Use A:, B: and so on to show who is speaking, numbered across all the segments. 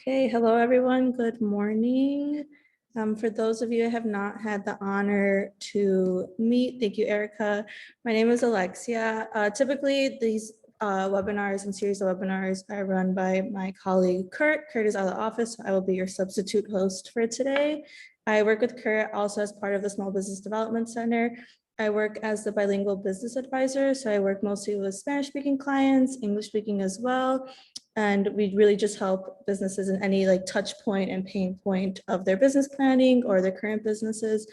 A: Okay, hello everyone, good morning. For those of you who have not had the honor to meet, thank you, Erica. My name is Alexia. Typically, these webinars and series of webinars are run by my colleague, Kurt. Kurt is out of the office, so I will be your substitute host for today. I work with Kurt also as part of the Small Business Development Center. I work as the bilingual business advisor, so I work mostly with Spanish-speaking clients, English-speaking as well. And we really just help businesses in any like touch point and pain point of their business planning or their current businesses.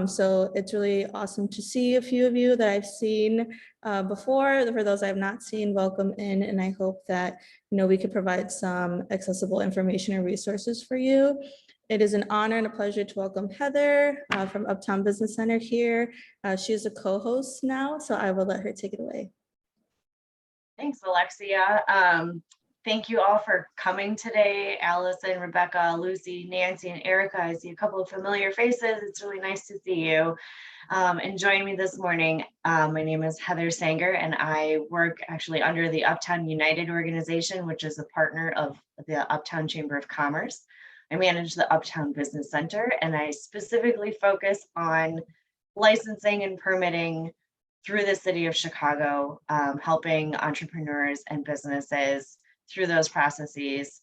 A: So it's really awesome to see a few of you that I've seen before. For those I've not seen, welcome in. And I hope that, we could provide some accessible information and resources for you. It is an honor and a pleasure to welcome Heather from Uptown Business Center here. She is a co-host now, so I will let her take it away.
B: Thanks, Alexia. Thank you all for coming today. Allison, Rebecca, Lucy, Nancy, and Erica. I see a couple of familiar faces. It's really nice to see you. And joining me this morning, my name is Heather Sanger, and I work actually under the Uptown United organization, which is a partner of the Uptown Chamber of Commerce. I manage the Uptown Business Center, and I specifically focus on licensing and permitting through the city of Chicago, helping entrepreneurs and businesses through those processes,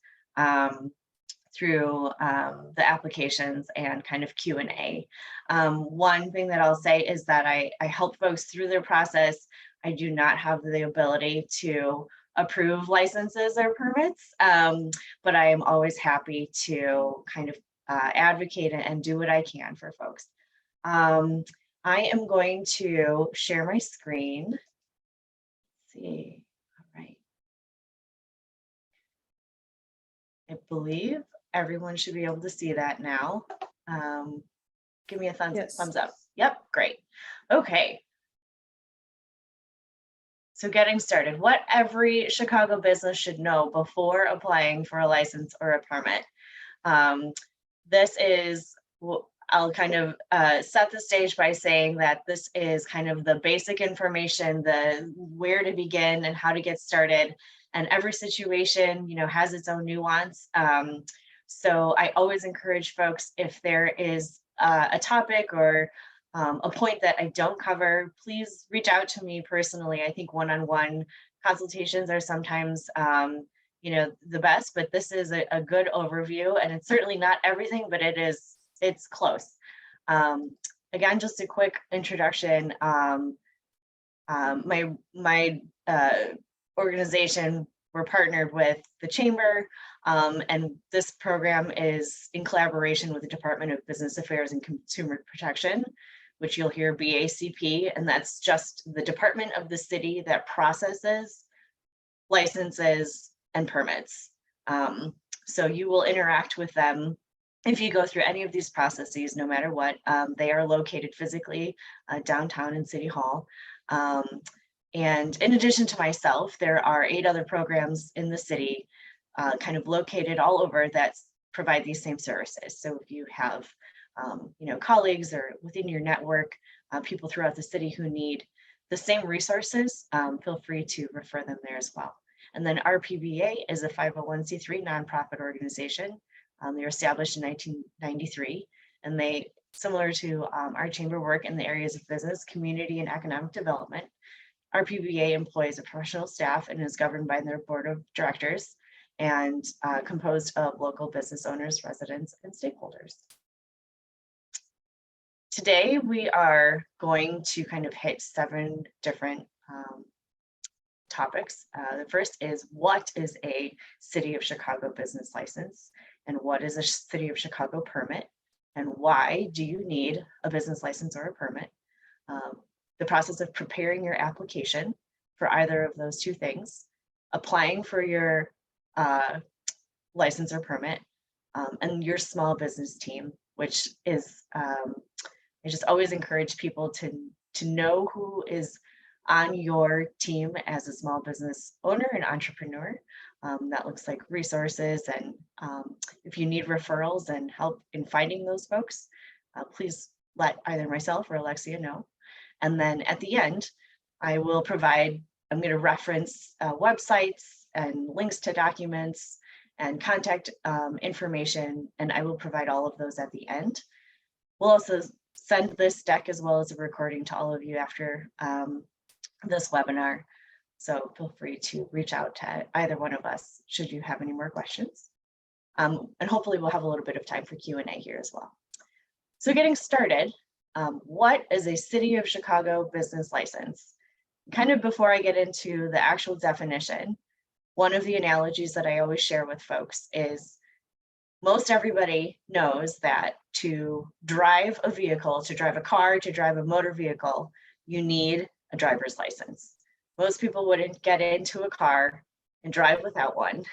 B: through the applications and kind of Q&A. One thing that I'll say is that I help folks through their process. I do not have the ability to approve licenses or permits, but I am always happy to kind of advocate and do what I can for folks. I am going to share my screen. Let's see, all right. I believe everyone should be able to see that now. Give me a thumbs up. Yep, great. Okay. So getting started, what every Chicago business should know before applying for a license or a permit. This is, I'll kind of set the stage by saying that this is kind of the basic information, the where to begin and how to get started. And every situation, has its own nuance. So I always encourage folks, if there is a topic or a point that I don't cover, please reach out to me personally. I think one-on-one consultations are sometimes, the best, but this is a good overview, and it's certainly not everything, but it's close. Again, just a quick introduction. My organization, we're partnered with the Chamber, and this program is in collaboration with the Department of Business Affairs and Consumer Protection, which you'll hear BACP, and that's just the department of the city that processes licenses and permits. So you will interact with them if you go through any of these processes, no matter what. They are located physically downtown in City Hall. And in addition to myself, there are 8 other programs in the city kind of located all over that provide these same services. So if you have, colleagues or within your network, people throughout the city who need the same resources, feel free to refer them there as well. And then RPBA is a 501c3 nonprofit organization. They were established in 1993, and they, similar to our chamber, work in the areas of business, community, and economic development. RPBA employs a professional staff and is governed by their board of directors and composed of local business owners, residents, and stakeholders. Today, we are going to kind of hit 7 different topics. The first is, what is a City of Chicago business license? And what is a City of Chicago permit? And why do you need a business license or a permit? The process of preparing your application for either of those 2 things, applying for your license or permit, and your small business team, which is, I just always encourage people to know who is on your team as a small business owner and entrepreneur. That looks like resources, and if you need referrals and help in finding those folks, please let either myself or Alexia know. And then at the end, I'm going to reference websites and links to documents and contact information, and I will provide all of those at the end. We'll also send this deck as well as a recording to all of you after this webinar. So feel free to reach out to either one of us should you have any more questions. And hopefully we'll have a little bit of time for Q&A here as well. So getting started, what is a City of Chicago business license? Kind of before I get into the actual definition, one of the analogies that I always share with folks is most everybody knows that to drive a vehicle, to drive a car, to drive a motor vehicle, you need a driver's license. Most people wouldn't get into a car and drive without one.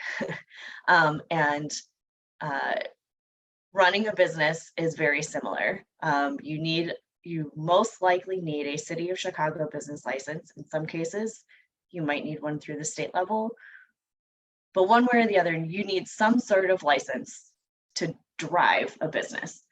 B: Running a business is very similar. You most likely need a City of Chicago business license. In some cases, you might need one through the state level, but one way or the other, you need some sort of license to drive a business.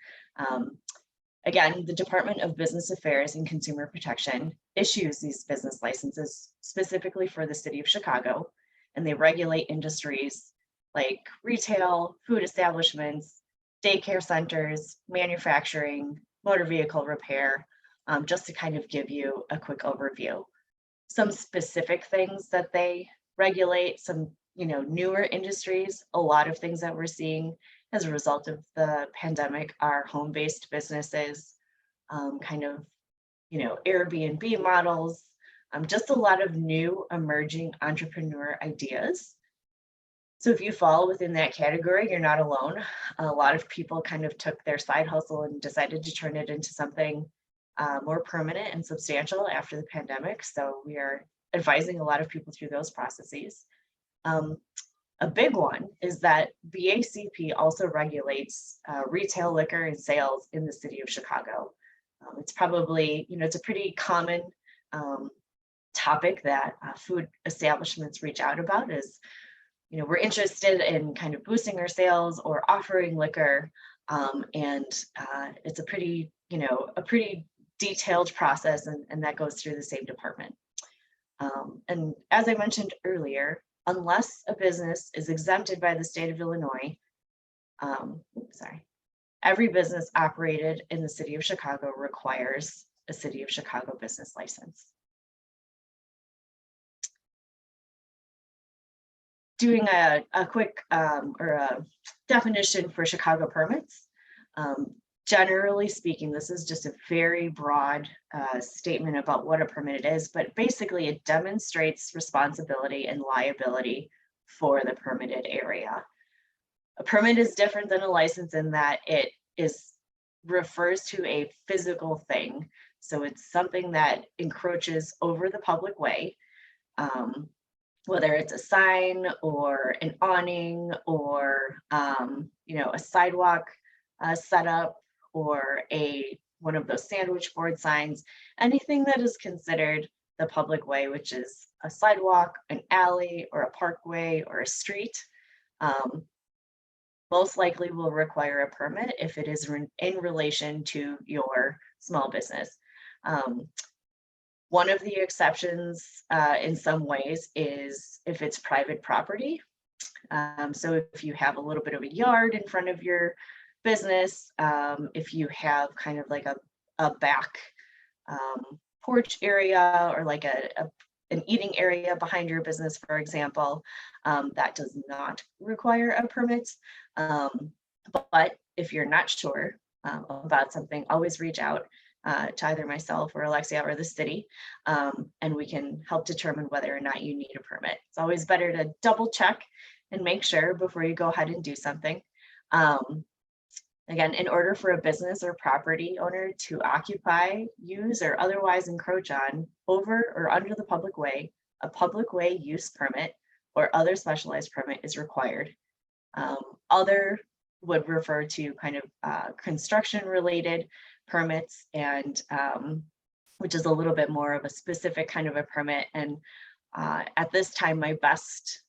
B: Again, the Department of Business Affairs and Consumer Protection issues these business licenses specifically for the City of Chicago, and they regulate industries like retail, food establishments, daycare centers, manufacturing, motor vehicle repair, just to kind of give you a quick overview. Some specific things that they regulate, some newer industries, a lot of things that we're seeing as a result of the pandemic are home-based businesses, Airbnb models, just a lot of new emerging entrepreneur ideas. So if you fall within that category, you're not alone. A lot of people kind of took their side hustle and decided to turn it into something more permanent and substantial after the pandemic. So we are advising a lot of people through those processes. A big one is that BACP also regulates retail liquor and sales in the City of Chicago. It's probably, it's a pretty common topic that food establishments reach out about is, we're interested in kind of boosting our sales or offering liquor. And it's a pretty detailed process, and that goes through the same department. And as I mentioned earlier, unless a business is exempted by the state of Illinois, every business operated in the City of Chicago requires a City of Chicago business license. Doing a quick or a definition for Chicago permits. Generally speaking, this is just a very broad statement about what a permit is, but basically it demonstrates responsibility and liability for the permitted area. A permit is different than a license in that it refers to a physical thing. So it's something that encroaches over the public way, whether it's a sign or an awning or a sidewalk setup or one of those sandwich board signs, anything that is considered the public way, which is a sidewalk, an alley, or a parkway, or a street, most likely will require a permit if it is in relation to your small business. One of the exceptions in some ways is if it's private property. So if you have a little bit of a yard in front of your business, if you have kind of like a back porch area or like an eating area behind your business, for example, that does not require a permit. But if you're not sure about something, always reach out to either myself or Alexia or the city, and we can help determine whether or not you need a permit. It's always better to double check and make sure before you go ahead and do something. Again, in order for a business or property owner to occupy, use, or otherwise encroach on, over, or under the public way, a public way use permit or other specialized permit is required. Other would refer to kind of construction related permits, and which is a little bit more of a specific kind of a permit. And at this time, my best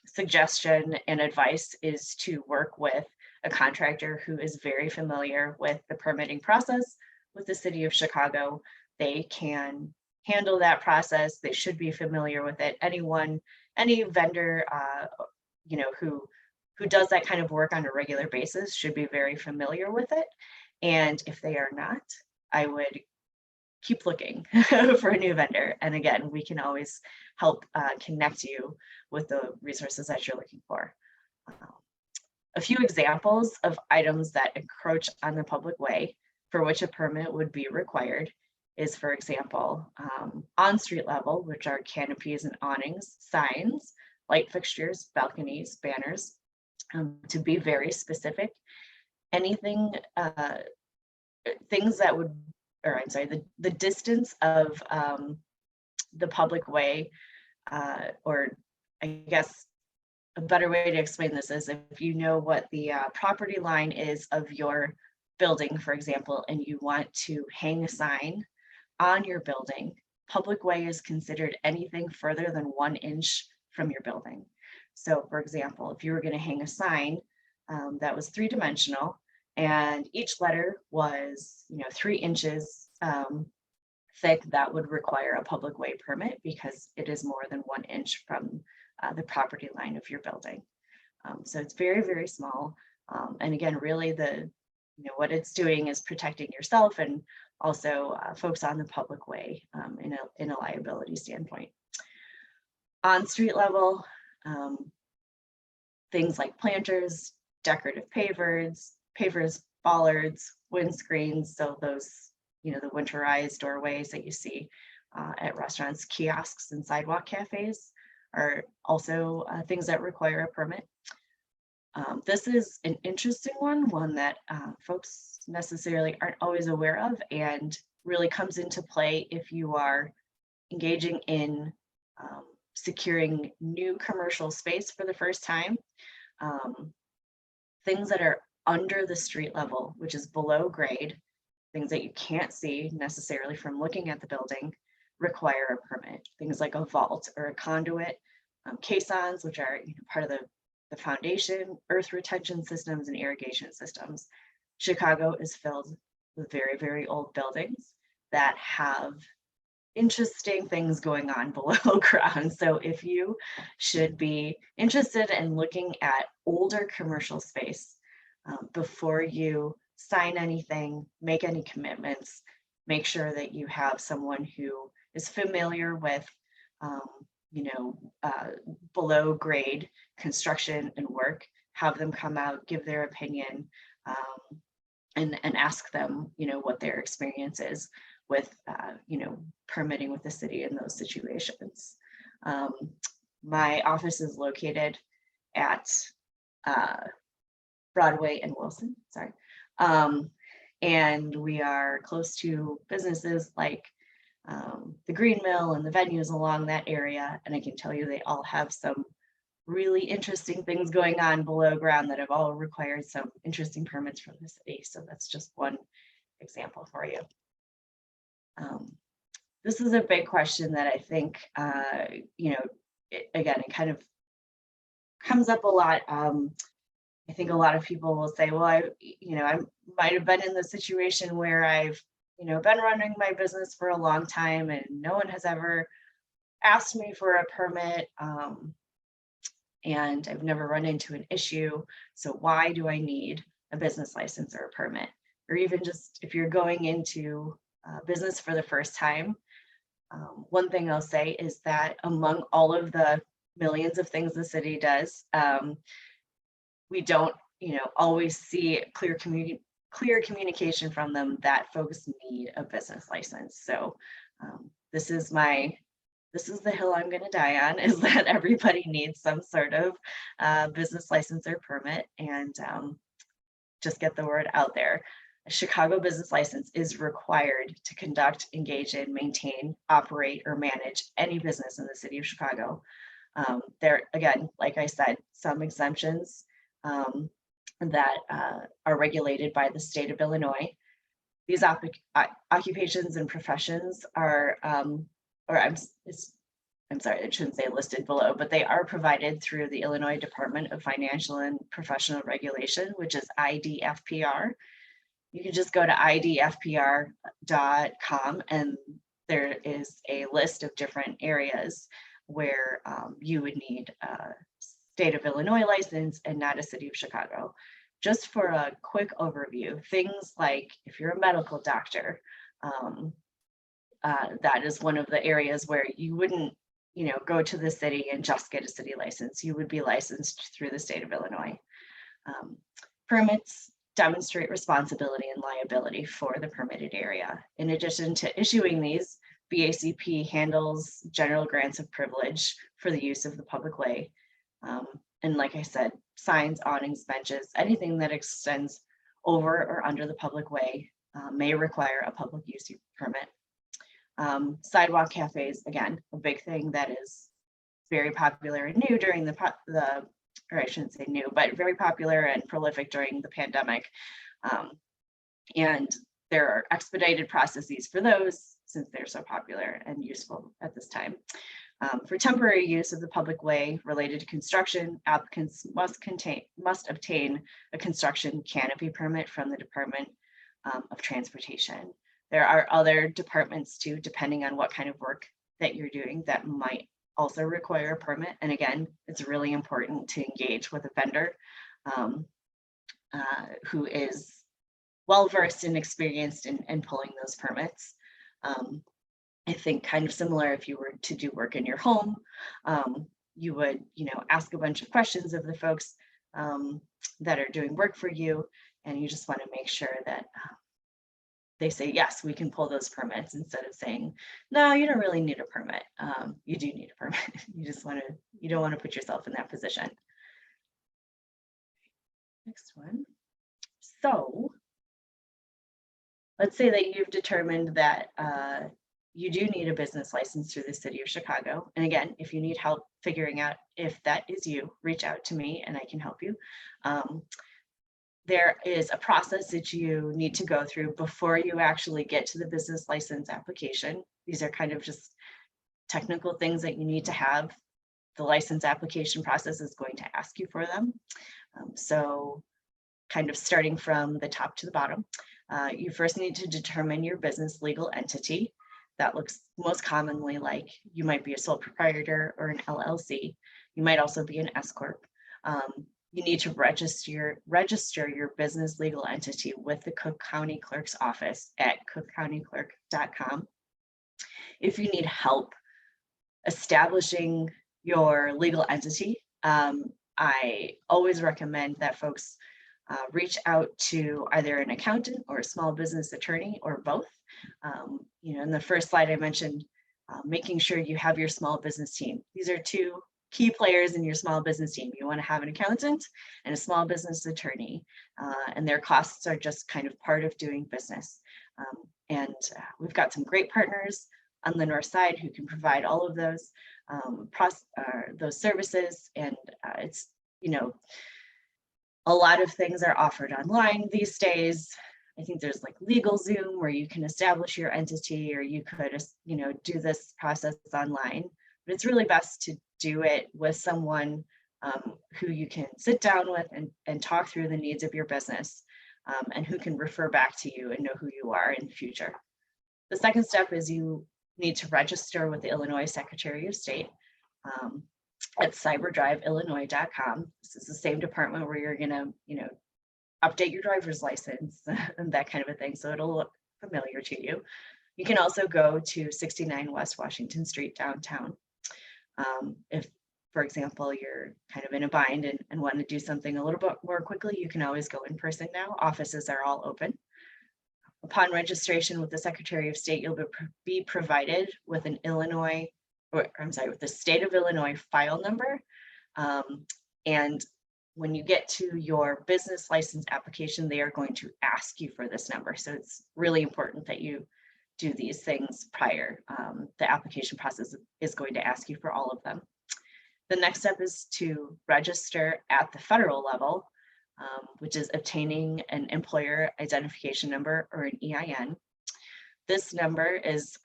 B: suggestion and advice is to work with a contractor who is very familiar with the permitting process with the City of Chicago. They can handle that process. They should be familiar with it. Any vendor who does that kind of work on a regular basis should be very familiar with it. And if they are not, I would keep looking for a new vendor. And again, we can always help connect you with the resources that you're looking for. A few examples of items that encroach on the public way for which a permit would be required is, for example, on street level, which are canopies and awnings, signs, light fixtures, balconies, banners. To be very specific, anything, things that would, or I'm sorry, the distance of the public way, or I guess a better way to explain this is if you know what the property line is of your building, for example, and you want to hang a sign on your building, public way is considered anything further than 1 inch from your building. So for example, if you were going to hang a sign that was 3-dimensional and each letter was 3 inches thick, that would require a public way permit because it is more than 1 inch from the property line of your building. So it's very, very small. And again, really what it's doing is protecting yourself and also folks on the public way in a liability standpoint. On street level, things like planters, decorative pavers, bollards, windscreens. So those, the winterized doorways that you see at restaurants, kiosks, and sidewalk cafes are also things that require a permit. This is an interesting one that folks necessarily aren't always aware of and really comes into play if you are engaging in securing new commercial space for the first time. Things that are under the street level, which is below grade, things that you can't see necessarily from looking at the building, require a permit. Things like a vault or a conduit, caissons, which are part of the foundation, earth retention systems, and irrigation systems. Chicago is filled with very, very old buildings that have interesting things going on below ground. So if you should be interested in looking at older commercial space before you sign anything, make any commitments, make sure that you have someone who is familiar with below grade construction and work, have them come out, give their opinion, and ask them, what their experience is with, permitting with the city in those situations. My office is located at Broadway and Wilson, sorry. And we are close to businesses like the Green Mill and the venues along that area. And I can tell you they all have some really interesting things going on below ground that have all required some interesting permits from the city. So that's just one example for you. This is a big question that I think, it kind of comes up a lot. I think a lot of people will say, well, I might have been in the situation where I've, been running my business for a long time and no one has ever asked me for a permit. And I've never run into an issue. So why do I need a business license or a permit? Or even just if you're going into business for the first time, one thing I'll say is that among all of the millions of things the city does, we don't, always see clear communication from them that folks need a business license. So this is the hill I'm going to die on, is that everybody needs some sort of business license or permit, and just get the word out there. A Chicago business license is required to conduct, engage in, maintain, operate, or manage any business in the city of Chicago. There, again, like I said, some exemptions that are regulated by the state of Illinois. These occupations and professions are, I'm sorry, I shouldn't say listed below, but they are provided through the Illinois Department of Financial and Professional Regulation, which is IDFPR. You can just go to idfpr.com and there is a list of different areas where you would need state of Illinois license and not a city of Chicago. Just for a quick overview, things like if you're a medical doctor, that is one of the areas where you wouldn't, go to the city and just get a city license. You would be licensed through the state of Illinois. Permits demonstrate responsibility and liability for the permitted area. In addition to issuing these, BACP handles general grants of privilege for the use of the public way. And like I said, signs, awnings, benches, anything that extends over or under the public way may require a public use permit. Sidewalk cafes, again, a big thing that is very popular and new during or I shouldn't say new, but very popular and prolific during the pandemic. And there are expedited processes for those since they're so popular and useful at this time. For temporary use of the public way related to construction, applicants must obtain a construction canopy permit from the Department of Transportation. There are other departments too, depending on what kind of work that you're doing, that might also require a permit. And again, it's really important to engage with a vendor who is well-versed and experienced in pulling those permits. I think kind of similar if you were to do work in your home, you would, ask a bunch of questions of the folks that are doing work for you, and you just want to make sure that they say, yes, we can pull those permits, instead of saying, no, you don't really need a permit. You do need a permit. You don't want to put yourself in that position. Next one. So let's say that you've determined that you do need a business license through the city of Chicago. And again, if you need help figuring out if that is you, reach out to me and I can help you. There is a process that you need to go through before you actually get to the business license application. These are kind of just technical things that you need to have. The license application process is going to ask you for them. So kind of starting from the top to the bottom, you first need to determine your business legal entity. That looks most commonly like you might be a sole proprietor or an LLC. You might also be an S Corp. You need to register your business legal entity with the Cook County Clerk's office at cookcountyclerk.com. If you need help establishing your legal entity, I always recommend that folks reach out to either an accountant or a small business attorney, or both. In the first slide I mentioned making sure you have your small business team. These are two key players in your small business team. You want to have an accountant and a small business attorney, and their costs are just kind of part of doing business. And we've got some great partners on the north side who can provide all of those services. And it's, a lot of things are offered online these days. I think there's like LegalZoom where you can establish your entity, or you could, do this process online. But it's really best to do it with someone who you can sit down with and talk through the needs of your business, and who can refer back to you and know who you are in the future. The second step is you need to register with the Illinois Secretary of State at cyberdriveillinois.com. This is the same department where you're going to, update your driver's license and that kind of a thing, so it'll look familiar to you. You can also go to 69 West Washington Street downtown. If, for example, you're kind of in a bind and want to do something a little bit more quickly, you can always go in person now. Offices are all open. Upon registration with the Secretary of State, you'll be provided with with the state of Illinois file number. And when you get to your business license application, they are going to ask you for this number. So it's really important that you do these things prior. The application process is going to ask you for all of them. The next step is to register at the federal level, which is obtaining an employer identification number, or an EIN. This number is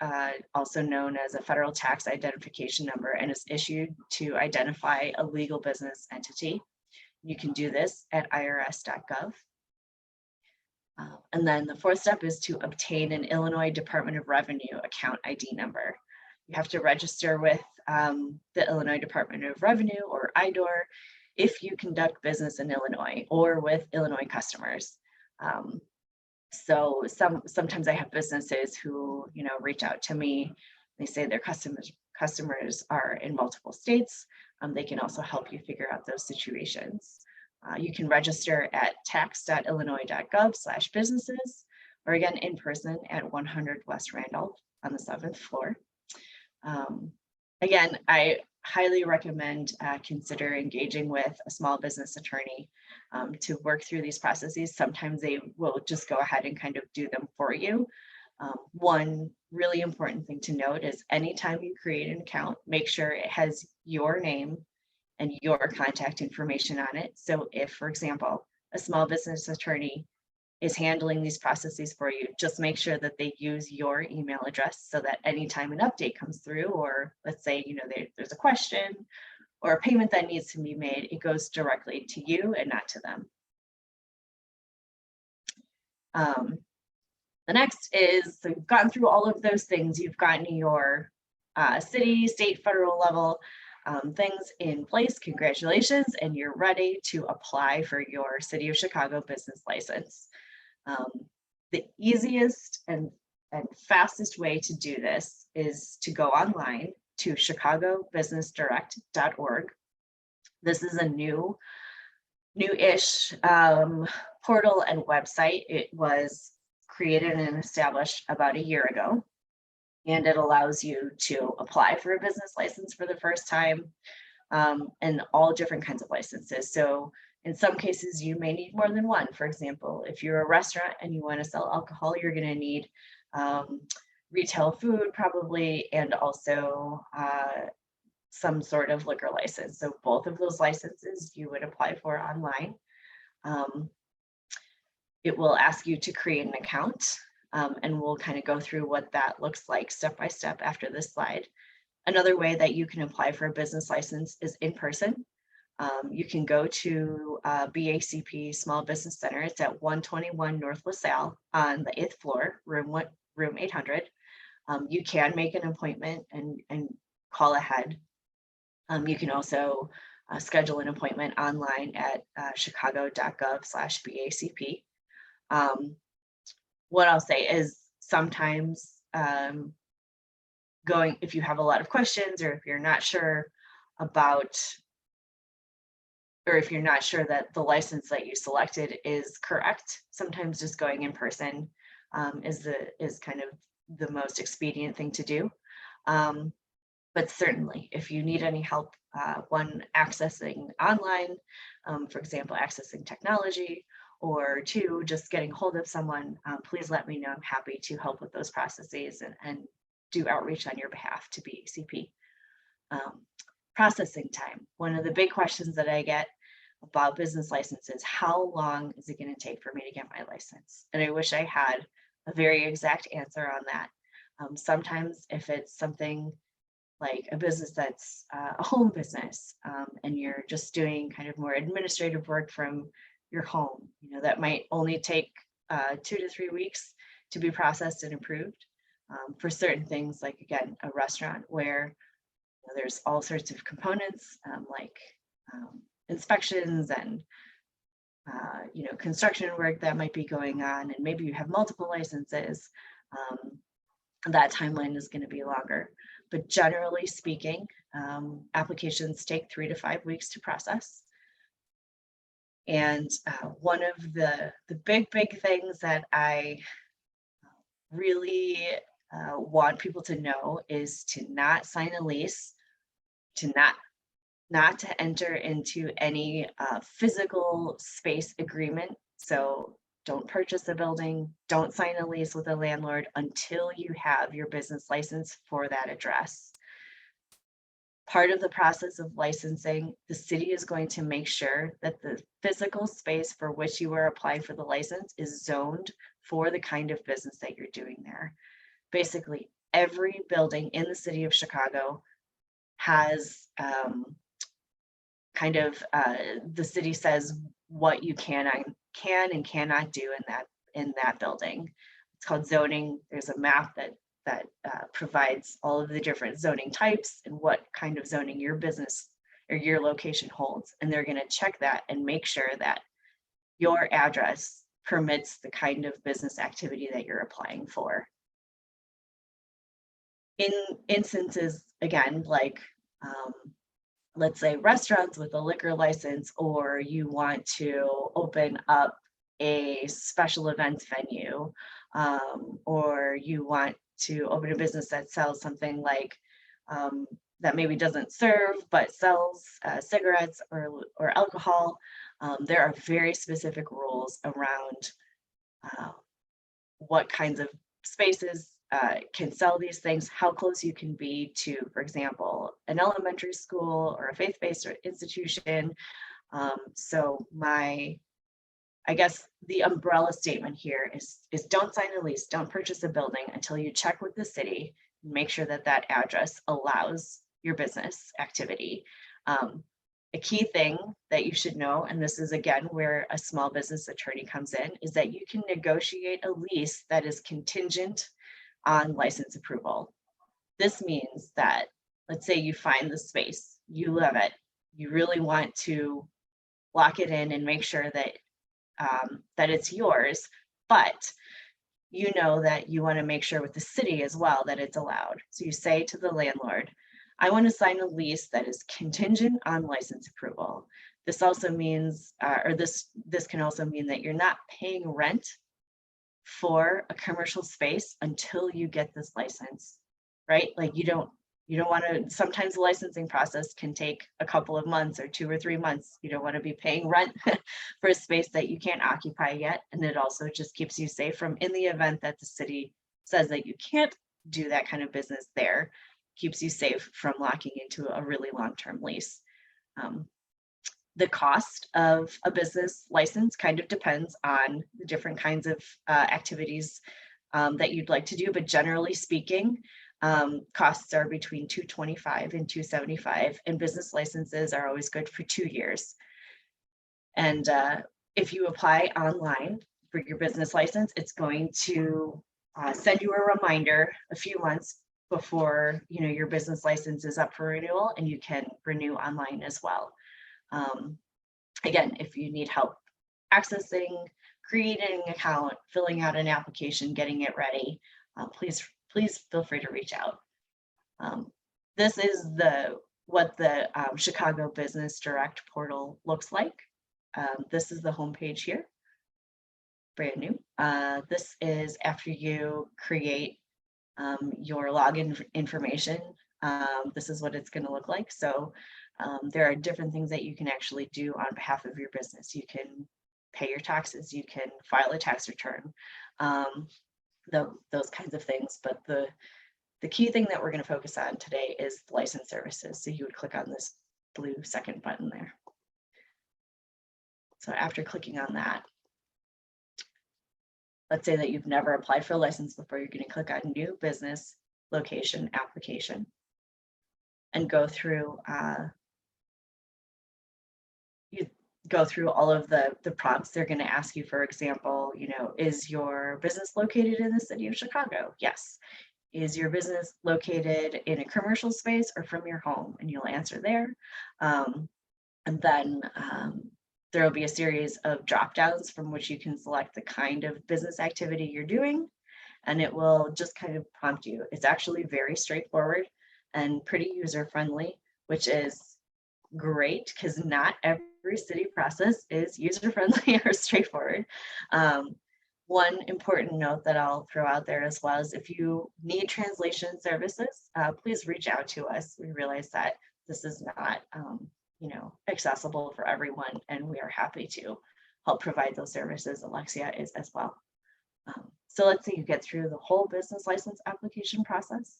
B: also known as a federal tax identification number and is issued to identify a legal business entity. You can do this at irs.gov. And then the fourth step is to obtain an Illinois Department of Revenue account ID number. You have to register with the Illinois Department of Revenue, or IDOR, if you conduct business in Illinois or with Illinois customers. So sometimes I have businesses who, reach out to me. They say their customers are in multiple states. They can also help you figure out those situations. You can register at tax.illinois.gov/businesses, or again, in person at 100 West Randolph on the 7th floor. Again, I highly recommend consider engaging with a small business attorney to work through these processes. Sometimes they will just go ahead and kind of do them for you. One really important thing to note is anytime you create an account, make sure it has your name and your contact information on it. So if, for example, a small business attorney is handling these processes for you, just make sure that they use your email address so that anytime an update comes through, or let's say, there's a question or a payment that needs to be made, it goes directly to you and not to them. The next is, so you've gotten through all of those things, you've gotten your city, state, federal level things in place, congratulations, and you're ready to apply for your City of Chicago business license. The easiest and fastest way to do this is to go online to chicagobusinessdirect.org. This is a new-ish portal and website. It was created and established about a year ago, and it allows you to apply for a business license for the first time, and all different kinds of licenses. So in some cases, you may need more than one. For example, if you're a restaurant and you want to sell alcohol, you're going to need retail food probably, and also some sort of liquor license. So both of those licenses you would apply for online. It will ask you to create an account, and we'll kind of go through what that looks like step by step after this slide. Another way that you can apply for a business license is in person. You can go to BACP Small Business Center. It's at 121 North LaSalle on the 8th floor, room 800. You can make an appointment and call ahead. You can also schedule an appointment online at chicago.gov/BACP. What I'll say is sometimes if you have a lot of questions, or if you're not sure about, or if you're not sure that the license that you selected is correct, sometimes just going in person is kind of the most expedient thing to do. But certainly, if you need any help, one, accessing online, for example, accessing technology, or two, just getting hold of someone, please let me know. I'm happy to help with those processes and do outreach on your behalf to BACP. Processing time. One of the big questions that I get about business licenses, how long is it going to take for me to get my license? And I wish I had a very exact answer on that. Sometimes if it's something like a business that's a home business, and you're just doing kind of more administrative work from your home, that might only take 2 to 3 weeks to be processed and approved. For certain things, like again, a restaurant where there's all sorts of components, like inspections and construction work that might be going on, and maybe you have multiple licenses, that timeline is going to be longer. But generally speaking, applications take 3 to 5 weeks to process. And one of the big things that I really want people to know is to not sign a lease, to not to enter into any physical space agreement. So don't purchase a building, don't sign a lease with a landlord until you have your business license for that address. Part of the process of licensing, the city is going to make sure that the physical space for which you are applying for the license is zoned for the kind of business that you're doing there. Basically, every building in the city of Chicago has the city says what you can and cannot do in that building. It's called zoning. There's a map that provides all of the different zoning types and what kind of zoning your business or your location holds. And they're going to check that and make sure that your address permits the kind of business activity that you're applying for. In instances, again, like let's say restaurants with a liquor license, or you want to open up a special events venue, or you want to open a business that sells something like that maybe doesn't serve but sells cigarettes or alcohol. There are very specific rules around what kinds of spaces can sell these things, how close you can be to, for example, an elementary school or a faith-based institution. So I guess the umbrella statement here is don't sign a lease, don't purchase a building until you check with the city and make sure that that address allows your business activity. A key thing that you should know, and this is again where a small business attorney comes in, is that you can negotiate a lease that is contingent on license approval. This means that, let's say you find the space, you love it, you really want to lock it in and make sure that that it's yours, but you know that you want to make sure with the city as well that it's allowed. So you say to the landlord, I want to sign a lease that is contingent on license approval. This also means, or this can also mean that you're not paying rent for a commercial space until you get this license, right? Like you don't want to, sometimes the licensing process can take a couple of months or 2 or 3 months. You don't want to be paying rent for a space that you can't occupy yet. And it also just keeps you safe from, in the event that the city says that you can't do that kind of business there, keeps you safe from locking into a really long-term lease. The cost of a business license kind of depends on the different kinds of activities that you'd like to do, but generally speaking, costs are between $225 and $275, and business licenses are always good for 2 years. And if you apply online for your business license, it's going to send you a reminder a few months before your business license is up for renewal, and you can renew online as well. Again, if you need help accessing, creating an account, filling out an application, getting it ready, please feel free to reach out. This is what the Chicago Business Direct portal looks like. This is the homepage here, brand new. This is after you create your login information. This is what it's going to look like. So there are different things that you can actually do on behalf of your business. You can pay your taxes, you can file a tax return, those kinds of things. But the key thing that we're going to focus on today is license services. So you would click on this blue second button there. So after clicking on that, let's say that you've never applied for a license before, you're going to click on New Business Location Application and go through all of the prompts. They're going to ask you, for example, is your business located in the city of Chicago? Yes. Is your business located in a commercial space or from your home? And you'll answer there. And then there will be a series of drop downs from which you can select the kind of business activity you're doing, and it will just kind of prompt you. It's actually very straightforward and pretty user-friendly, which is great because not every city process is user-friendly or straightforward. One important note that I'll throw out there as well is if you need translation services, please reach out to us. We realize that this is not accessible for everyone, and we are happy to help provide those services. Alexia is as well. So let's say you get through the whole business license application process.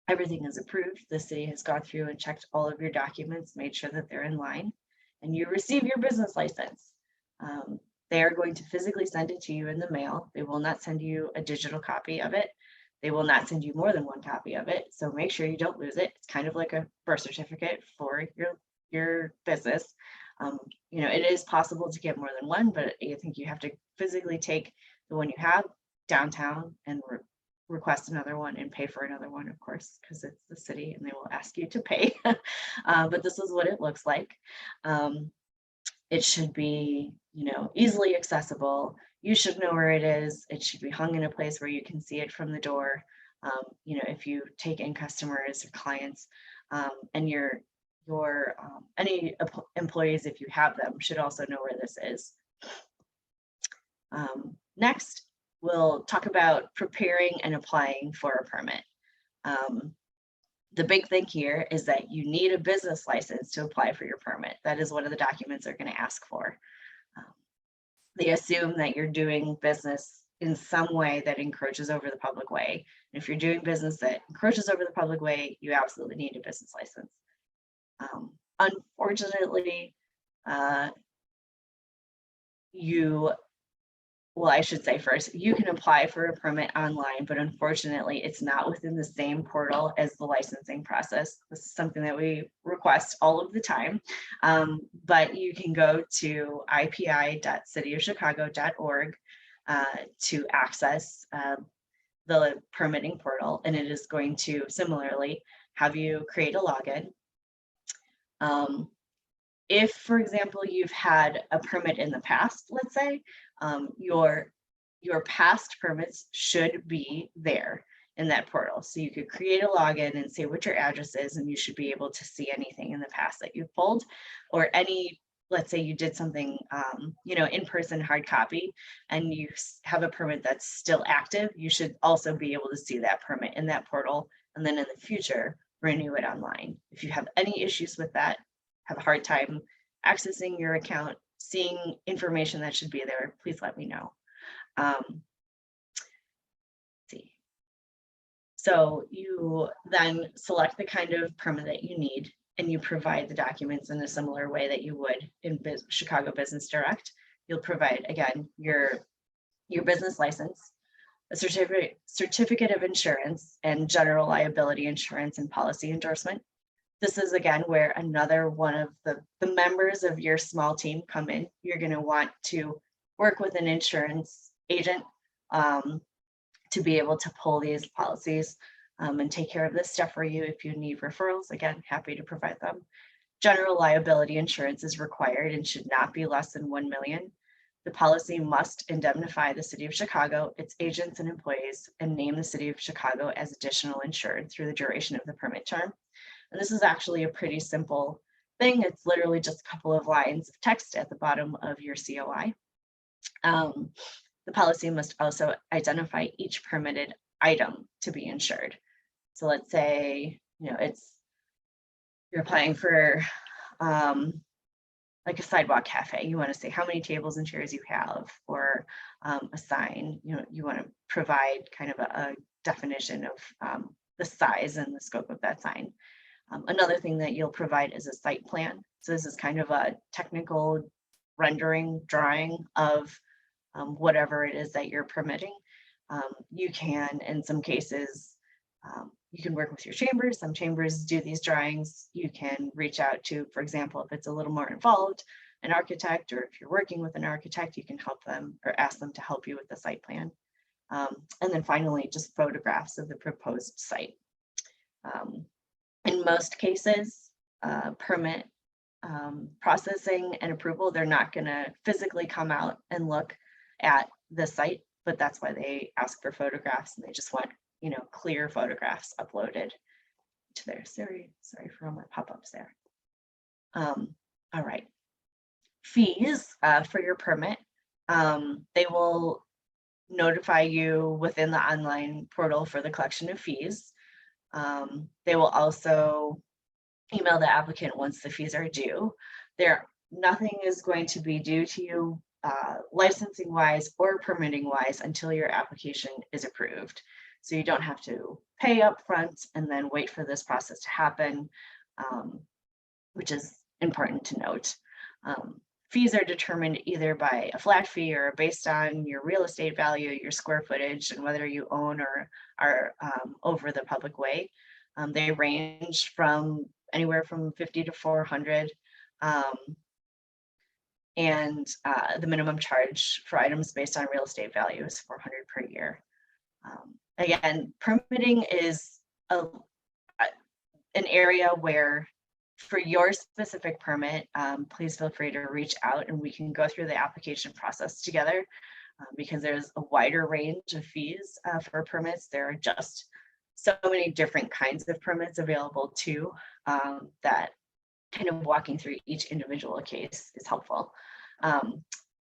B: Everything is approved. The city has gone through and checked all of your documents, made sure that they're in line, and you receive your business license. They are going to physically send it to you in the mail. They will not send you a digital copy of it. They will not send you more than one copy of it. So make sure you don't lose it. It's kind of like a birth certificate for your business. It is possible to get more than one, but I think you have to physically take the one you have downtown and request another one and pay for another one, of course, because it's the city and they will ask you to pay. But this is what it looks like. It should be, easily accessible. You should know where it is. It should be hung in a place where you can see it from the door. If you take in customers or clients, and any employees, if you have them, should also know where this is. Next, we'll talk about preparing and applying for a permit. The big thing here is that you need a business license to apply for your permit. That is one of the documents they're going to ask for. They assume that you're doing business in some way that encroaches over the public way. And if you're doing business that encroaches over the public way, you absolutely need a business license. Unfortunately, I should say first, you can apply for a permit online, but unfortunately, it's not within the same portal as the licensing process. This is something that we request all of the time, but you can go to ipi.cityofchicago.org to access the permitting portal, and it is going to similarly have you create a login. If, for example, you've had a permit in the past, let's say, your past permits should be there in that portal. So you could create a login and say what your address is, and you should be able to see anything in the past that you've pulled, or let's say you did something, in-person hard copy, and you have a permit that's still active, you should also be able to see that permit in that portal, and then in the future, renew it online. If you have any issues with that, have a hard time accessing your account, seeing information that should be there, please let me know. See. So you then select the kind of permit that you need, and you provide the documents in a similar way that you would in Chicago Business Direct. You'll provide, again, your business license, a certificate of insurance, and general liability insurance and policy endorsement. This is, again, where another one of the members of your small team come in. You're going to want to work with an insurance agent to be able to pull these policies and take care of this stuff for you. If you need referrals, again, happy to provide them. General liability insurance is required and should not be less than $1 million. The policy must indemnify the City of Chicago, its agents and employees, and name the City of Chicago as additional insured through the duration of the permit term. And this is actually a pretty simple thing. It's literally just a couple of lines of text at the bottom of your COI. The policy must also identify each permitted item to be insured. So let's say, you're applying for like a sidewalk cafe. You want to say how many tables and chairs you have, or a sign. You want to provide kind of a definition of the size and the scope of that sign. Another thing that you'll provide is a site plan. So this is kind of a technical rendering drawing of whatever it is that you're permitting. You can, in some cases, you can work with your chambers. Some chambers do these drawings. You can reach out to, for example, if it's a little more involved, an architect, or if you're working with an architect, you can help them or ask them to help you with the site plan. And then finally, just photographs of the proposed site. In most cases, permit processing and approval, they're not going to physically come out and look at the site, but that's why they ask for photographs, and they just want, clear photographs uploaded to their Sorry for all my pop-ups there. All right. Fees for your permit. They will notify you within the online portal for the collection of fees. They will also email the applicant once the fees are due. Nothing is going to be due to you licensing wise or permitting wise until your application is approved. So you don't have to pay up front and then wait for this process to happen, which is important to note. Fees are determined either by a flat fee or based on your real estate value, your square footage, and whether you own or are over the public way. They range from anywhere from 50 to 400. And the minimum charge for items based on real estate value is 400 per year. Again, permitting is an area where for your specific permit, please feel free to reach out and we can go through the application process together, because there's a wider range of fees for permits. There are just so many different kinds of permits available too, that kind of walking through each individual case is helpful.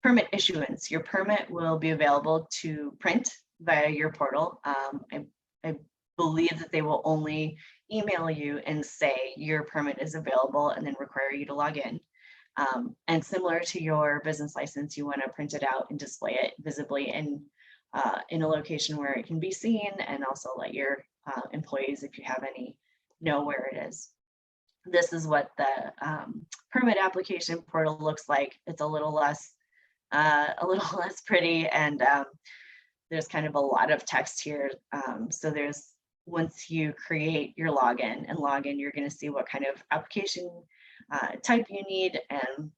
B: Permit issuance, your permit will be available to print via your portal. I believe that they will only email you and say your permit is available and then require you to log in. And similar to your business license, you want to print it out and display it visibly in a location where it can be seen, and also let your employees, if you have any, know where it is. This is what the permit application portal looks like. It's a little less pretty, and there's kind of a lot of text here. So once you create your login and login, you're going to see what kind of application type you need, and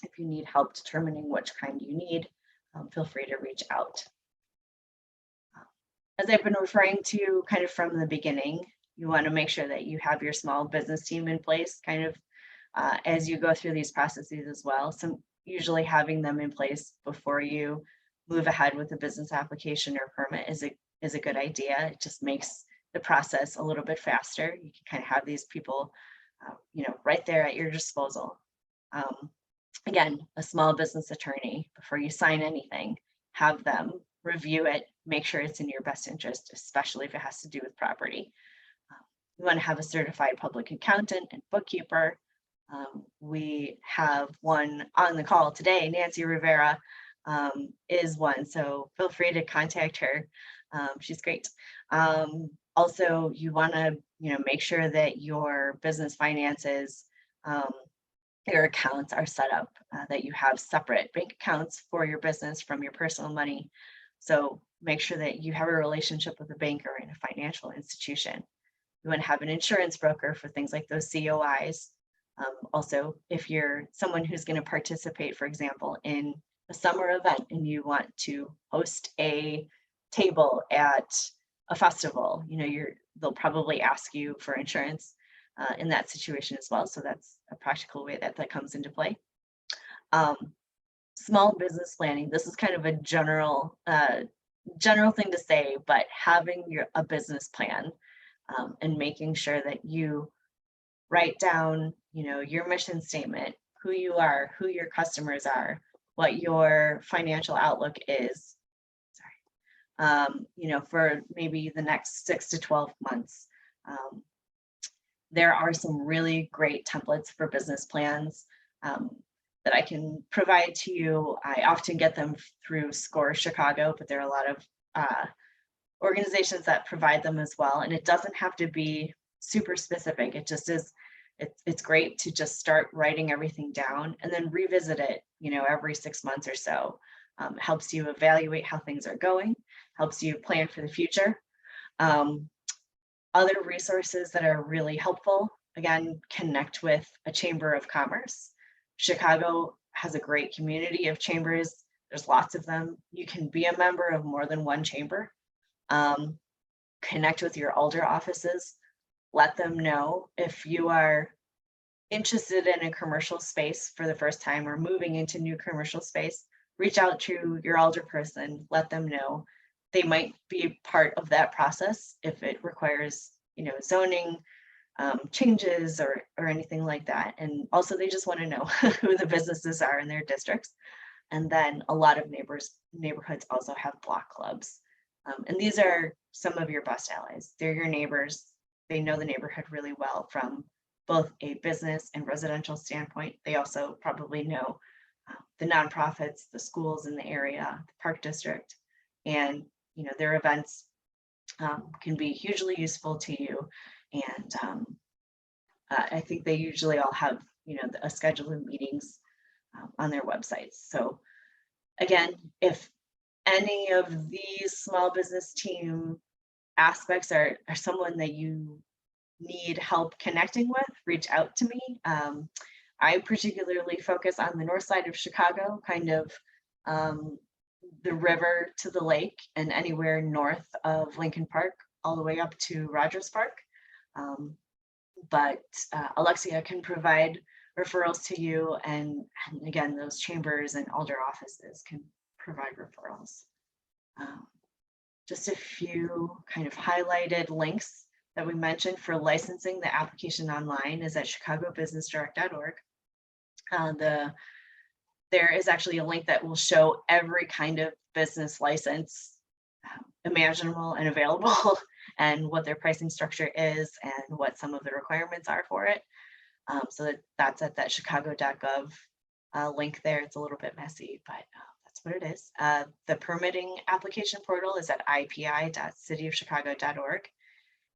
B: if you need help determining which kind you need, feel free to reach out. As I've been referring to kind of from the beginning, you want to make sure that you have your small business team in place kind of as you go through these processes as well. So usually having them in place before you move ahead with a business application or permit is a good idea. It just makes the process a little bit faster. You can kind of have these people right there at your disposal. Again, a small business attorney, before you sign anything, have them review it, make sure it's in your best interest, especially if it has to do with property. You want to have a certified public accountant and bookkeeper. We have one on the call today, Nancy Rivera is one, so feel free to contact her. She's great. Also, you want to make sure that your business finances, your accounts are set up, that you have separate bank accounts for your business from your personal money. So make sure that you have a relationship with a banker and a financial institution. You want to have an insurance broker for things like those COIs. Also, if you're someone who's going to participate, for example, in a summer event and you want to host a table at a festival, they'll probably ask you for insurance in that situation as well. So that's a practical way that comes into play. Small business planning. This is kind of a general thing to say, but having a business plan and making sure that you write down, your mission statement, who you are, who your customers are, what your financial outlook is. For maybe the next 6 to 12 months. There are some really great templates for business plans that I can provide to you. I often get them through SCORE Chicago, but there are a lot of organizations that provide them as well. And it doesn't have to be super specific. It just is, it's great to just start writing everything down and then revisit it, every 6 months or so. Helps you evaluate how things are going, helps you plan for the future. Other resources that are really helpful, again, connect with a chamber of commerce. Chicago has a great community of chambers. There's lots of them. You can be a member of more than one chamber. Connect with your alder offices. Let them know if you are interested in a commercial space for the first time or moving into new commercial space. Reach out to your alder person, let them know. They might be part of that process if it requires, zoning changes or anything like that. And also they just want to know who the businesses are in their districts. And then a lot of neighborhoods also have block clubs. And these are some of your best allies. They're your neighbors. They know the neighborhood really well from both a business and residential standpoint. They also probably know the nonprofits, the schools in the area, the park district, and their events can be hugely useful to you. And I think they usually all have a schedule of meetings on their websites. So again, if any of these small business team aspects are someone that you need help connecting with, reach out to me. I particularly focus on the north side of Chicago, kind of the river to the lake and anywhere north of Lincoln Park, all the way up to Rogers Park. But Alexia can provide referrals to you, and again, those chambers and alder offices can provide referrals. Just a few kind of highlighted links that we mentioned for licensing. The application online is at chicagobusinessdirect.org. There is actually a link that will show every kind of business license imaginable and available, and what their pricing structure is and what some of the requirements are for it. So that's at that chicago.gov link there. It's a little bit messy, but that's what it is. The permitting application portal is at ipi.cityofchicago.org.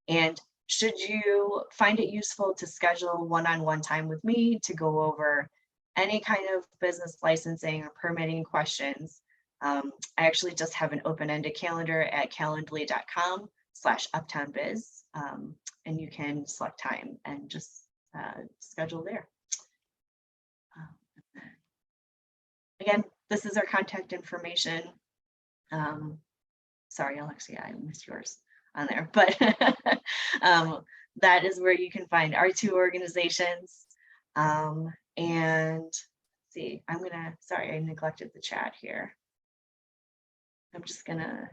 B: And should you find it useful to schedule one-on-one time with me to go over any kind of business licensing or permitting questions, I actually just have an open-ended calendar at calendly.com/uptownbiz, and you can select time and just schedule there. Again, this is our contact information. Sorry, Alexia, I missed yours on there, but that is where you can find our two organizations. And let's see, sorry, I neglected the chat here. I'm just gonna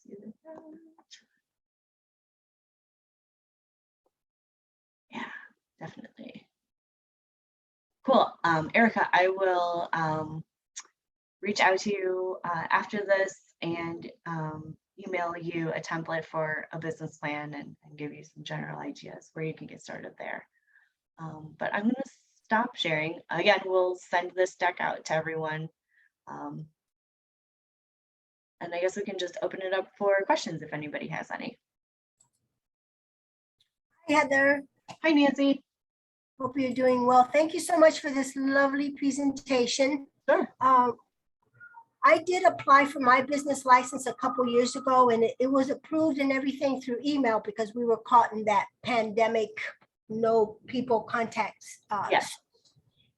B: see the chat. Yeah, definitely. Cool. Erica, I will reach out to you after this and email you a template for a business plan and give you some general ideas where you can get started there. But I'm going to stop sharing. Again, we'll send this deck out to everyone. And I guess we can just open it up for questions if anybody has any.
C: Hi, Heather.
B: Hi, Nancy.
C: Hope you're doing well. Thank you so much for this lovely presentation.
B: Sure.
C: I did apply for my business license a couple years ago, and it was approved and everything through email because we were caught in that pandemic, no people contacts.
B: Yes.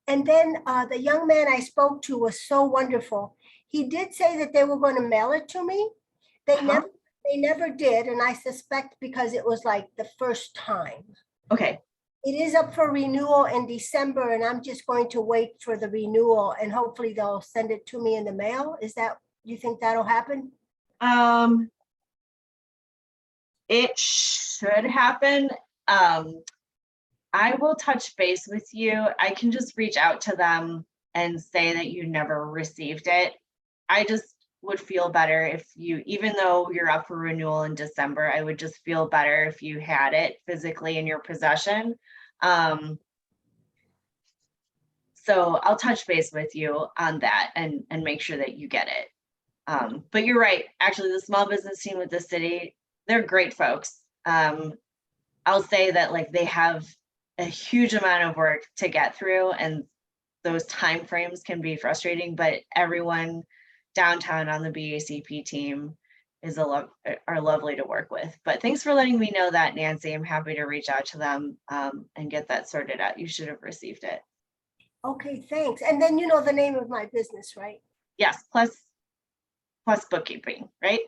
C: And then the young man I spoke to was so wonderful. He did say that they were going to mail it to me. They never did, and I suspect because it was like the first time.
B: Okay.
C: It is up for renewal in December, and I'm just going to wait for the renewal, and hopefully they'll send it to me in the mail. You think that'll happen?
B: It should happen. I will touch base with you. I can just reach out to them and say that you never received it. I just would feel better if you, even though you're up for renewal in December, I would just feel better if you had it physically in your possession. So I'll touch base with you on that and make sure that you get it. But you're right. Actually, the small business team with the city, they're great folks. I'll say that like they have a huge amount of work to get through, and those timeframes can be frustrating, but everyone downtown on the BACP team are lovely to work with. But thanks for letting me know that, Nancy. I'm happy to reach out to them and get that sorted out. You should have received it.
C: Okay, thanks. And then you know the name of my business, right?
B: Yes, plus bookkeeping, right?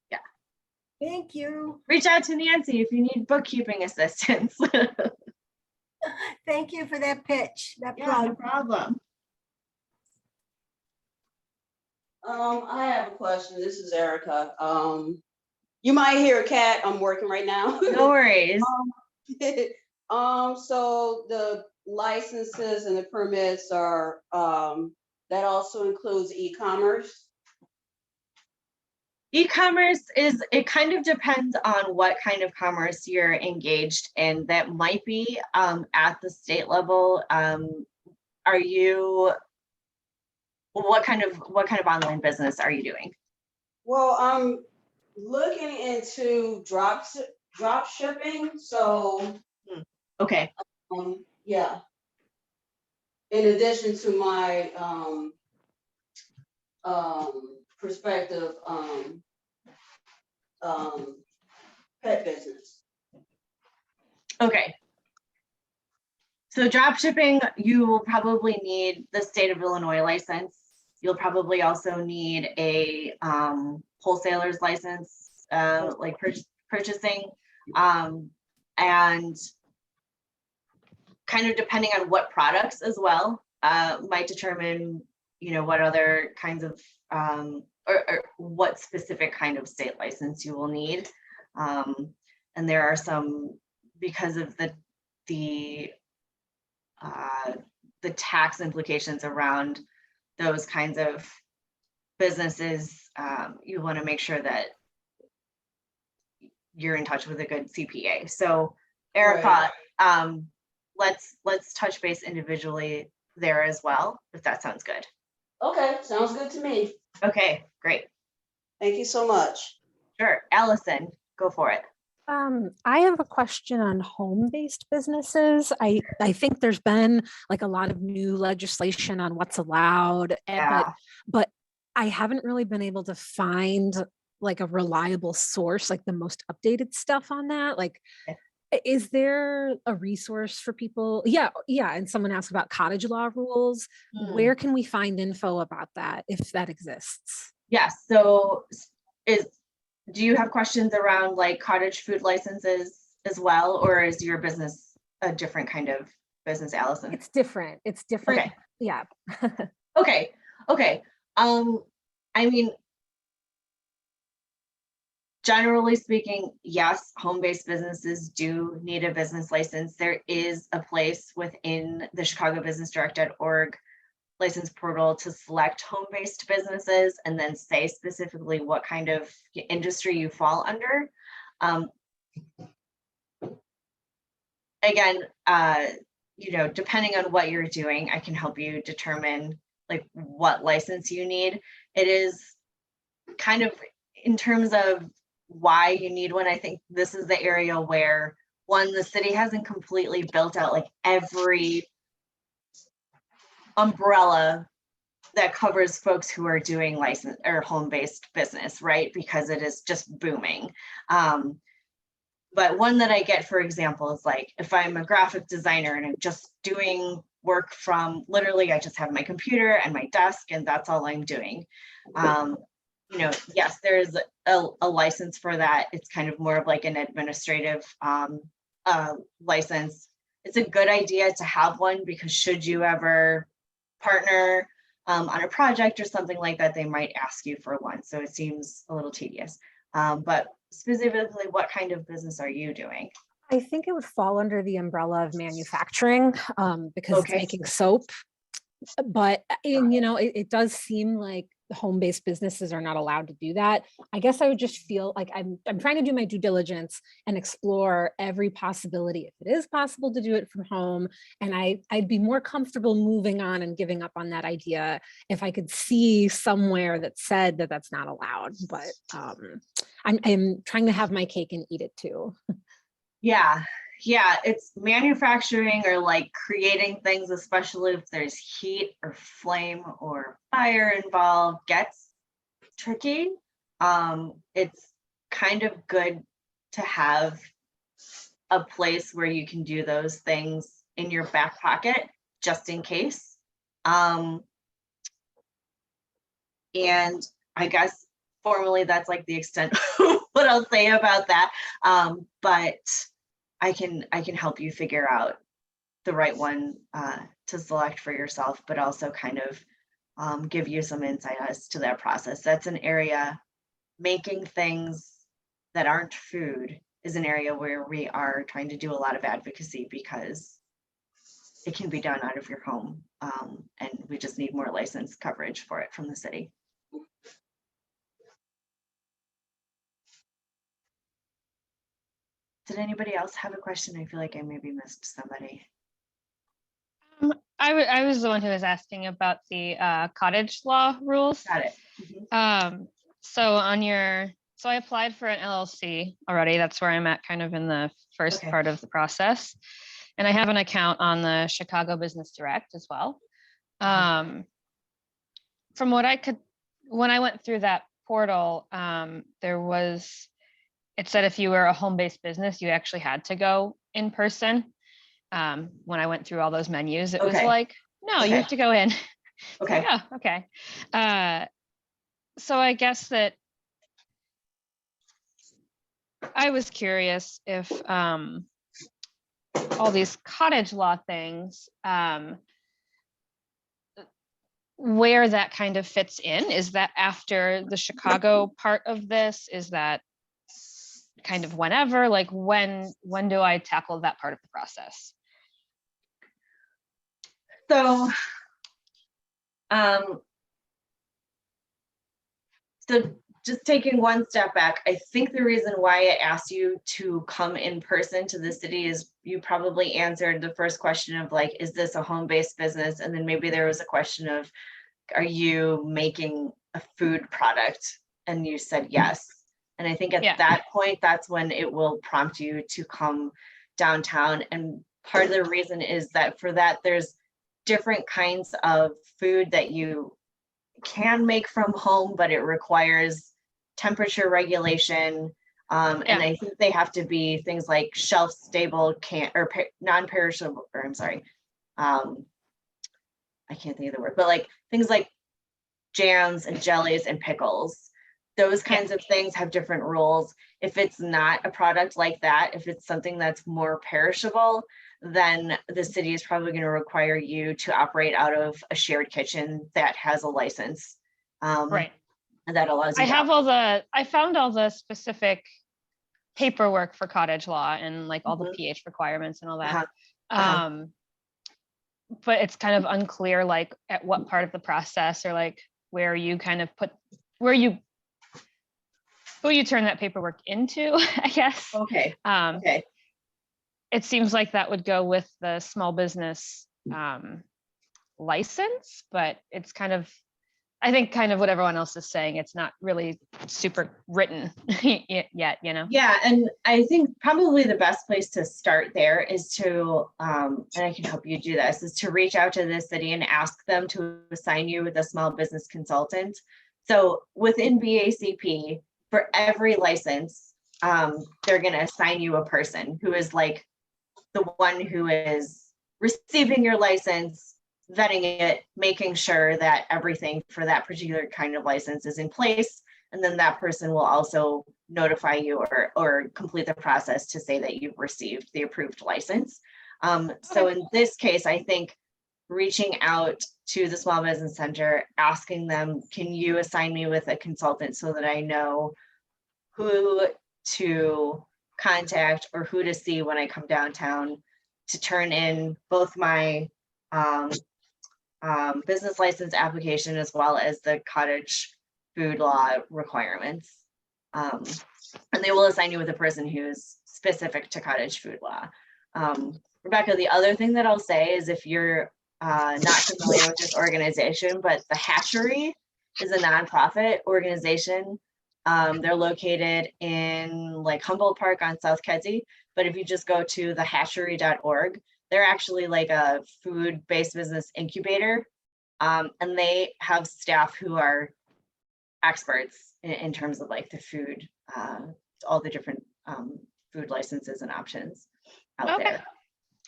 B: Yeah.
C: Thank you.
B: Reach out to Nancy if you need bookkeeping assistance.
C: Thank you for that pitch.
B: Yeah, no problem.
D: I have a question. This is Erica. You might hear a cat. I'm working right now.
B: No worries.
D: So the licenses and the permits are, that also includes e-commerce?
B: E-commerce it kind of depends on what kind of commerce you're engaged in. That might be at the state level. What kind of online business are you doing?
D: Well, I'm looking into drop shipping. So
B: Okay.
D: yeah. In addition to my prospective pet business.
B: Okay. So drop shipping, you will probably need the state of Illinois license. You'll probably also need a wholesaler's license, like purchasing, and kind of depending on what products as well, might determine, what other kinds of, or what specific kind of state license you will need. And there are some, because of the tax implications around those kinds of businesses, you want to make sure that you're in touch with a good CPA. So Erica, let's touch base individually there as well, if that sounds good.
D: Okay, sounds good to me.
B: Okay, great.
D: Thank you so much.
B: Sure. Allison, go for it.
E: I have a question on home-based businesses. I think there's been like a lot of new legislation on what's allowed,
B: Yeah.
E: but I haven't really been able to find like a reliable source, like the most updated stuff on that. Like, is there a resource for people? Yeah. And someone asked about cottage law rules. Where can we find info about that if that exists?
B: Yes. So do you have questions around like cottage food licenses as well, or is your business a different kind of business, Allison?
E: It's different.
B: Okay.
E: Yeah.
B: Okay. I mean, generally speaking, yes, home-based businesses do need a business license. There is a place within the chicagobusinessdirect.org license portal to select home-based businesses and then say specifically what kind of industry you fall under. Again, depending on what you're doing, I can help you determine like what license you need. It is kind of in terms of why you need one. I think this is the area where, one, the city hasn't completely built out like every umbrella that covers folks who are doing license or home-based business, right? Because it is just booming. But one that I get, for example, is like, if I'm a graphic designer and I'm just doing work from literally, I just have my computer and my desk and that's all I'm doing. Yes, there's a license for that. It's kind of more of like an administrative license. It's a good idea to have one because should you ever partner on a project or something like that, they might ask you for one. So it seems a little tedious. But specifically, what kind of business are you doing?
E: I think it would fall under the umbrella of manufacturing because it's making soap. But it does seem like home-based businesses are not allowed to do that. I guess I would just feel like I'm trying to do my due diligence and explore every possibility if it is possible to do it from home. And I'd be more comfortable moving on and giving up on that idea if I could see somewhere that said that that's not allowed. But I'm trying to have my cake and eat it too.
B: Yeah, it's manufacturing or like creating things, especially if there's heat or flame or fire involved, gets tricky. It's kind of good to have a place where you can do those things in your back pocket, just in case. And I guess formally that's like the extent of what I'll say about that. But I can help you figure out the right one to select for yourself, but also kind of give you some insight as to that process. That's an area, making things that aren't food is an area where we are trying to do a lot of advocacy because it can be done out of your home. And we just need more license coverage for it from the city. Did anybody else have a question? I feel like I maybe missed somebody.
F: I was the one who was asking about the cottage law rules.
B: Got it. Mm-hmm.
F: So I applied for an LLC already. That's where I'm at kind of in the first part of the process. And I have an account on the Chicago Business Direct as well. From what when I went through that portal, it said if you were a home-based business, you actually had to go in person. When I went through all those menus, it was like, no, you have to go in.
B: Okay.
F: Yeah, okay. So I guess that I was curious if all these cottage law things, where that kind of fits in. Is that after the Chicago part of this? Is that kind of whenever? Like when do I tackle that part of the process?
B: So, so just taking one step back, I think the reason why I asked you to come in person to the city is you probably answered the first question of like, is this a home-based business? And then maybe there was a question of, are you making a food product? And you said yes. And I think at that point, that's when it will prompt you to come downtown. And part of the reason is that for that, there's different kinds of food that you can make from home, but it requires temperature regulation. And I think they have to be things like shelf stable, non-perishable, or I'm sorry, I can't think of the word, but like things like jams and jellies and pickles, those kinds of things have different rules. If it's not a product like that, if it's something that's more perishable, then the city is probably going to require you to operate out of a shared kitchen that has a license.
F: Right.
B: And that allows you
F: I found all the specific paperwork for cottage law and like all the pH requirements and all that. But it's kind of unclear, like at what part of the process or like where you kind of who you turn that paperwork into, I guess.
B: Okay.
F: It seems like that would go with the small business license, but it's kind of, I think kind of what everyone else is saying, it's not really super written yet, you know?
B: Yeah, and I think probably the best place to start there is to, and I can help you do this, is to reach out to the city and ask them to assign you with a small business consultant. So within BACP, for every license, they're going to assign you a person who is like the one who is receiving your license, vetting it, making sure that everything for that particular kind of license is in place. And then that person will also notify you or complete the process to say that you've received the approved license. So in this case, I think reaching out to the Small Business Center, asking them, can you assign me with a consultant so that I know who to contact or who to see when I come downtown to turn in both my business license application as well as the cottage food law requirements. And they will assign you with a person who's specific to cottage food law. Rebecca, the other thing that I'll say is if you're not familiar with this organization, but the Hatchery is a nonprofit organization. They're located in like Humboldt Park on South Kedzie. But if you just go to thehatchery.org, they're actually like a food-based business incubator. And they have staff who are experts in terms of like the food, all the different food licenses and options out there.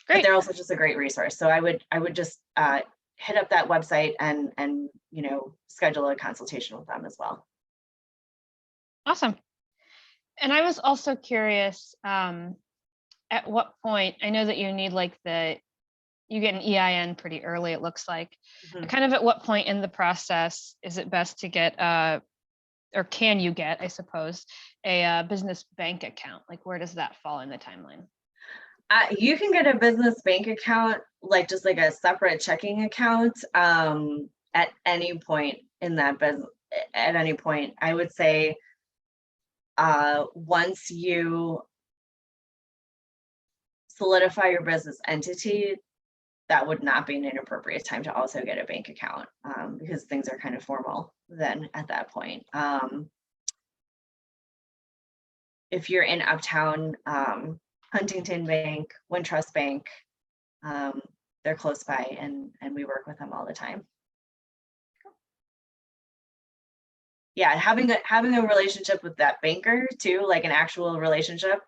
F: Great.
B: But they're also just a great resource. So I would just hit up that website and you know, schedule a consultation with them as well.
F: Awesome. And I was also curious, at what point, I know that you need like you get an EIN pretty early, it looks like. Kind of at what point in the process is it best to get, or can you get, I suppose, a business bank account? Like where does that fall in the timeline?
B: You can get a business bank account, like just like a separate checking account at any point in that business, at any point. I would say once you solidify your business entity, that would not be an inappropriate time to also get a bank account because things are kind of formal then at that point. If you're in Uptown, Huntington Bank, Wintrust Bank, they're close by and we work with them all the time. Yeah, having a relationship with that banker too, like an actual relationship,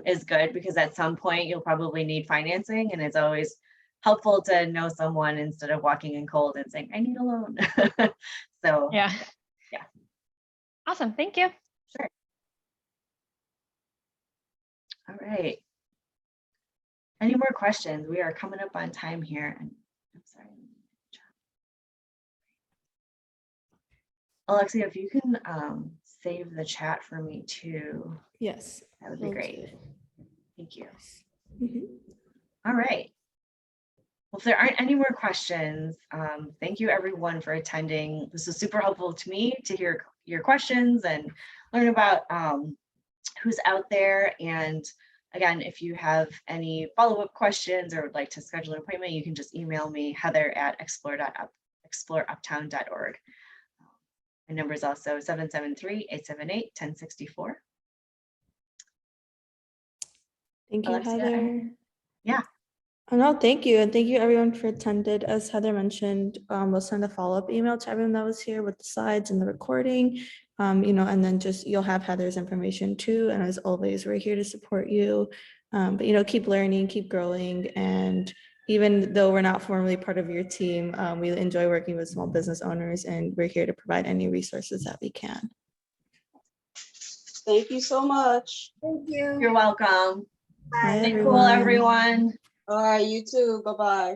B: is good because at some point you'll probably need financing, and it's always helpful to know someone instead of walking in cold and saying, I need a loan. So
F: Yeah.
B: Yeah.
F: Awesome. Thank you.
B: sure. All right. Any more questions? We are coming up on time here. And I'm sorry. Alexia, if you can save the chat for me too,
A: Yes.
B: that would be
A: will
B: great.
A: do.
B: Thank you.
A: Mhm.
B: All right. Well, if there aren't any more questions, thank you everyone for attending. This was super helpful to me to hear your questions and learn about who's out there. And again, if you have any follow-up questions or would like to schedule an appointment, you can just email me, heather@exploreuptown.org. My number is also 773-878-1064.
A: Thank you,
B: Alexia,
A: Heather.
B: yeah.
A: Oh, no, thank you. And thank you everyone for attended. As Heather mentioned, we'll send a follow-up email to everyone that was here with the slides and the recording. And then just you'll have Heather's information too. And as always, we're here to support you. But keep learning, keep growing. And even though we're not formally part of your team, we enjoy working with small business owners, and we're here to provide any resources that we can.
D: Thank you so much.
C: Thank you.
B: You're welcome.
A: Bye,
B: Stay cool, everyone.
D: All right, you too. Bye-bye.